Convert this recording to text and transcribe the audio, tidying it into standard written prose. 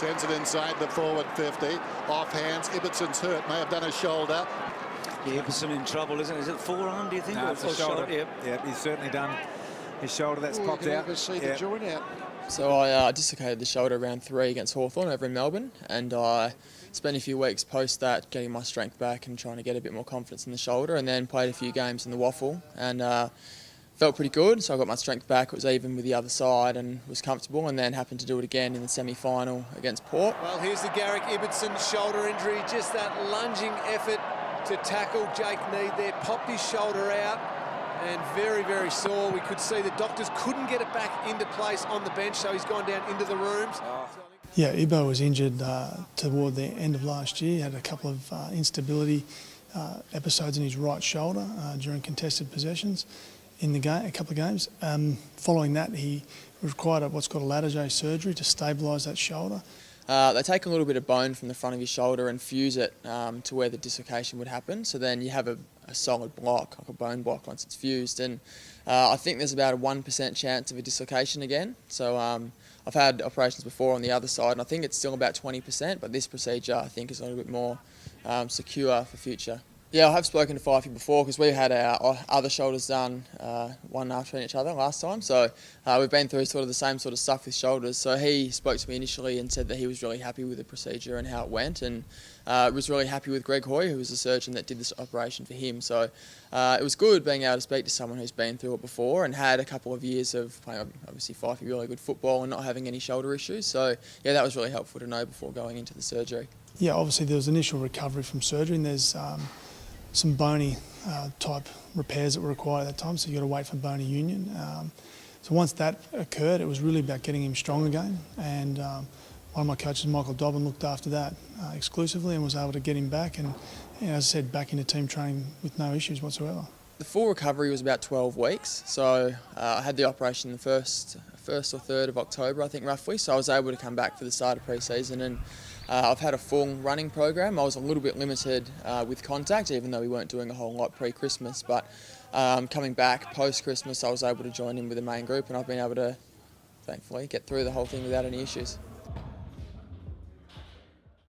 Sends it inside the forward 50. Off hands. Ibbotson's hurt. May have done a shoulder. Yeah, Ibbotson in trouble, isn't it? Is it forearm, do you think? No, it's a shoulder. Yeah, He's certainly done his shoulder. That's popped out. You can see the joint out. So I dislocated the shoulder round 3 against Hawthorn over in Melbourne, and I spent a few weeks post that getting my strength back and trying to get a bit more confidence in the shoulder, and then played a few games in the waffle and felt pretty good. So I got my strength back. It was even with the other side and was comfortable, and then happened to do it again in the semi-final against Port. Well, here's the Garrick Ibbotson shoulder injury. Just that lunging effort to tackle Jake Mead there, popped his shoulder out. And very, very sore. We could see the doctors couldn't get it back into place on the bench, so he's gone down into the rooms. Yeah, Ibbo was injured toward the end of last year. He had a couple of instability episodes in his right shoulder during contested possessions in the game, a couple of games. Following that, he required what's called a Latarjet surgery to stabilise that shoulder. They take a little bit of bone from the front of your shoulder and fuse it to where the dislocation would happen. So then you have a solid block, like a bone block, once it's fused. And I think there's about a 1% chance of a dislocation again. So I've had operations before on the other side, and I think it's still about 20%, but this procedure I think is a little bit more secure for future. Yeah, I have spoken to Fifey before because we had our other shoulders done one after each other last time. So we've been through sort of the same sort of stuff with shoulders. So he spoke to me initially and said that he was really happy with the procedure and how it went, and was really happy with Greg Hoy, who was the surgeon that did this operation for him. So it was good being able to speak to someone who's been through it before and had a couple of years of playing, obviously, Fifey really good football and not having any shoulder issues. So yeah, that was really helpful to know before going into the surgery. Yeah, obviously there was initial recovery from surgery, and there's some bony type repairs that were required at that time, so you got to wait for bony union. So once that occurred, it was really about getting him strong again, and one of my coaches, Michael Dobbin, looked after that exclusively and was able to get him back, and as I said, back into team training with no issues whatsoever. The full recovery was about 12 weeks, so I had the operation the first or 3rd of October, I think, roughly, so I was able to come back for the start of pre-season, and I've had a full running program. I was a little bit limited with contact, even though we weren't doing a whole lot pre-Christmas, but coming back post-Christmas I was able to join in with the main group, and I've been able to, thankfully, get through the whole thing without any issues.